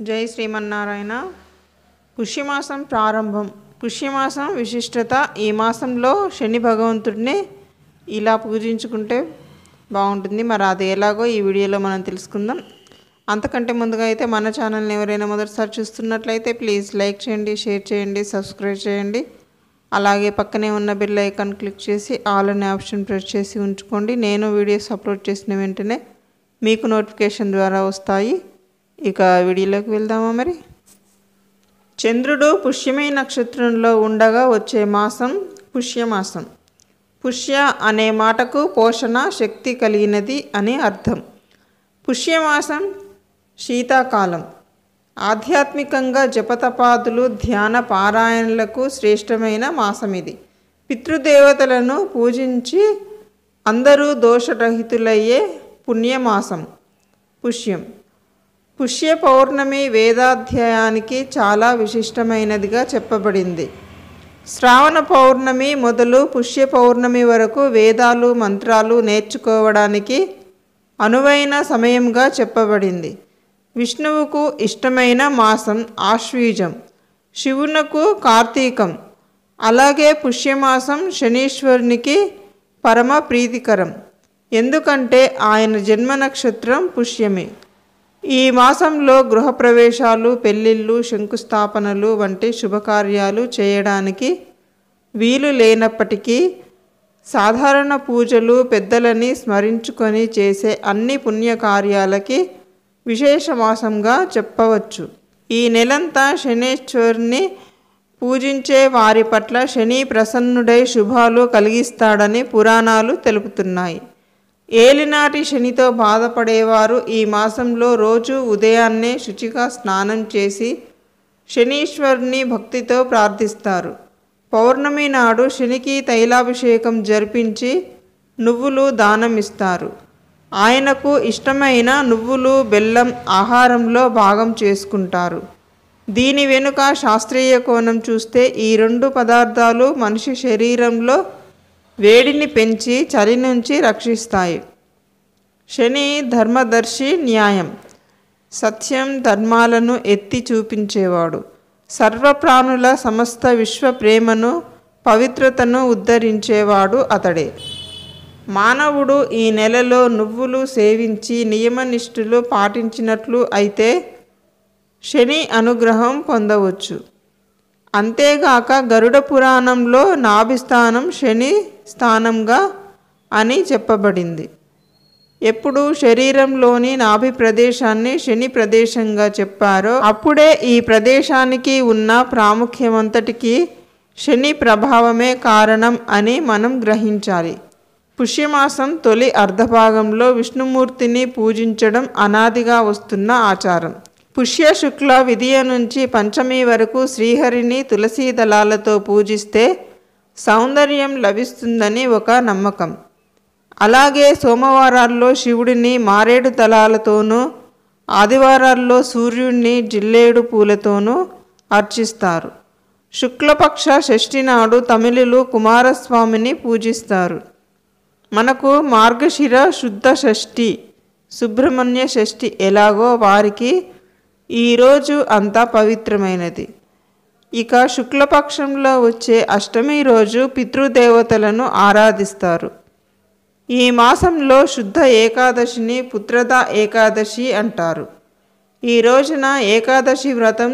జై శ్రీమన్నారాయణ. పుష్యమాసం ప్రారంభం. పుష్యమాసం విశిష్టత. ఈ మాసంలో శని భగవంతుడిని ఇలా పూజించుకుంటే బాగుంటుంది. మరి అది ఎలాగో ఈ వీడియోలో మనం తెలుసుకుందాం. అంతకంటే ముందుగా అయితే మన ఛానల్ని ఎవరైనా మొదటిసారి చూస్తున్నట్లయితే ప్లీజ్ లైక్ చేయండి, షేర్ చేయండి, సబ్స్క్రైబ్ చేయండి. అలాగే పక్కనే ఉన్న బెల్ ఐకాన్ క్లిక్ చేసి ఆల్ అనే ఆప్షన్ ప్రెస్ చేసి ఉంచుకోండి. నేను వీడియోస్ అప్లోడ్ చేసిన వెంటనే మీకు నోటిఫికేషన్ ద్వారా వస్తాయి. ఇక వీడియోలోకి వెళ్దామా. మరి చంద్రుడు పుష్యమి నక్షత్రంలో ఉండగా వచ్చే మాసం పుష్యమాసం. పుష్య అనే మాటకు పోషణ, శక్తి కలిగినది అని అర్థం. పుష్యమాసం శీతాకాలం. ఆధ్యాత్మికంగా జపతపాదులు, ధ్యాన పారాయణలకు శ్రేష్టమైన మాసం ఇది. పితృదేవతలను పూజించి అందరూ దోషరహితులయ్యే పుణ్యమాసం పుష్యం. పుష్య పౌర్ణమి వేదాధ్యాయానికి చాలా విశిష్టమైనదిగా చెప్పబడింది. శ్రావణ పౌర్ణమి మొదలు పుష్య పౌర్ణమి వరకు వేదాలు, మంత్రాలు నేర్చుకోవడానికి అనువైన సమయంగా చెప్పబడింది. విష్ణువుకు ఇష్టమైన మాసం ఆశ్వీజం, శివునకు కార్తీకం. అలాగే పుష్యమాసం శనీశ్వరునికి పరమ ప్రీతికరం, ఎందుకంటే ఆయన జన్మ నక్షత్రం పుష్యమి. ఈ మాసంలో గృహప్రవేశాలు, పెళ్ళిళ్ళు, శంకుస్థాపనలు వంటి శుభకార్యాలు చేయడానికి వీలు లేనప్పటికీ సాధారణ పూజలు, పెద్దలని స్మరించుకొని చేసే అన్ని పుణ్యకార్యాలకి విశేష మాసంగా చెప్పవచ్చు. ఈ నెలంతా శనీశ్వరుని పూజించే వారి పట్ల శని ప్రసన్నుడై శుభాలు కలిగిస్తాడని పురాణాలు తెలుపుతున్నాయి. ఏలినాటి శనితో బాధపడేవారు ఈ మాసంలో రోజు ఉదయాన్నే శుచిగా స్నానం చేసి శనీశ్వరుని భక్తితో ప్రార్థిస్తారు. పౌర్ణమి నాడు శనికి తైలాభిషేకం జరిపించి నువ్వులు దానం ఇస్తారు. ఆయనకు ఇష్టమైన నువ్వులు, బెల్లం ఆహారంలో భాగం చేసుకుంటారు. దీని వెనుక శాస్త్రీయ కోణం చూస్తే ఈ రెండు పదార్థాలు మనిషి శరీరంలో వేడిని పెంచి చలి నుంచి రక్షిస్తాయి. శని ధర్మదర్శి, న్యాయం, సత్యం, ధర్మాలను ఎత్తి చూపించేవాడు. సర్వప్రాణుల సమస్త విశ్వ ప్రేమను, పవిత్రతను ఉద్ధరించేవాడు అతడే. మానవుడు ఈ నెలలో నువ్వులు సేవించి నియమనిష్ఠులు పాటించినట్లు అయితే శని అనుగ్రహం పొందవచ్చు. అంతేగాక గరుడ పురాణంలో నాభిస్థానం శని స్థానంగా అని చెప్పబడింది. ఎప్పుడు శరీరంలోని నాభి ప్రదేశాన్ని శని ప్రదేశంగా చెప్పారో అప్పుడే ఈ ప్రదేశానికి ఉన్న ప్రాముఖ్యమంతటికీ శని ప్రభావమే కారణం అని మనం గ్రహించాలి. పుష్యమాసం తొలి అర్ధభాగంలో విష్ణుమూర్తిని పూజించడం అనాదిగా వస్తున్న ఆచారం. పుష్య శుక్ల విదియ నుంచి పంచమి వరకు శ్రీహరిని తులసీ దళాలతో పూజిస్తే సౌందర్యం లభిస్తుందని ఒక నమ్మకం. అలాగే సోమవారాల్లో శివుడిని మారేడు దళాలతోనూ, ఆదివారాల్లో సూర్యుడిని జిల్లేడు పూలతోనూ అర్చిస్తారు. శుక్లపక్ష షష్ఠి నాడు తమిళులు కుమారస్వామిని పూజిస్తారు. మనకు మార్గశిర శుద్ధ షష్ఠి, సుబ్రహ్మణ్య షష్ఠి ఎలాగో వారికి ఈరోజు అంతా పవిత్రమైనది. ఇక శుక్లపక్షంలో వచ్చే అష్టమి రోజు పితృదేవతలను ఆరాధిస్తారు. ఈ మాసంలో శుద్ధ ఏకాదశిని పుత్రద ఏకాదశి అంటారు. ఈ రోజున ఏకాదశి వ్రతం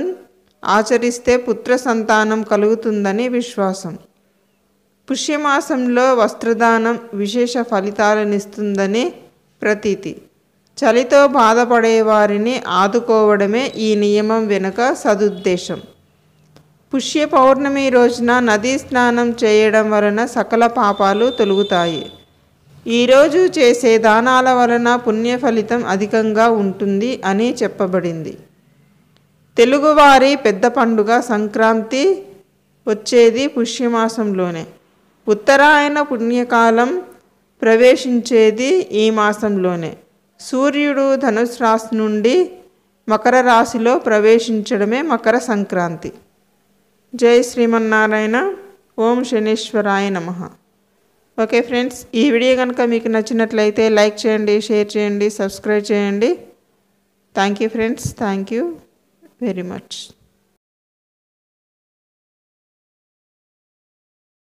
ఆచరిస్తే పుత్ర సంతానం కలుగుతుందని విశ్వాసం. పుష్యమాసంలో వస్త్రదానం విశేష ఫలితాలనిస్తుందని ప్రతీతి. చలితో బాధపడే వారిని ఆదుకోవడమే ఈ నియమం వెనుక సదుద్దేశం. పుష్య పౌర్ణమి రోజున నదీ స్నానం చేయడం వలన సకల పాపాలు తొలగుతాయి. ఈరోజు చేసే దానాల వలన పుణ్య ఫలితం అధికంగా ఉంటుంది అని చెప్పబడింది. తెలుగువారి పెద్ద పండుగ సంక్రాంతి వచ్చేది పుష్యమాసంలోనే. ఉత్తరాయణ పుణ్యకాలం ప్రవేశించేది ఈ మాసంలోనే. సూర్యుడు ధనుసు రాశి నుండి మకర రాశిలో ప్రవేశించడమే మకర సంక్రాంతి. జై శ్రీమన్నారాయణ. ఓం శనీశ్వరాయ నమః. ఓకే ఫ్రెండ్స్, ఈ వీడియో కనుక మీకు నచ్చినట్లయితే లైక్ చేయండి, షేర్ చేయండి, సబ్స్క్రైబ్ చేయండి. Thank you friends, thank you. Very much.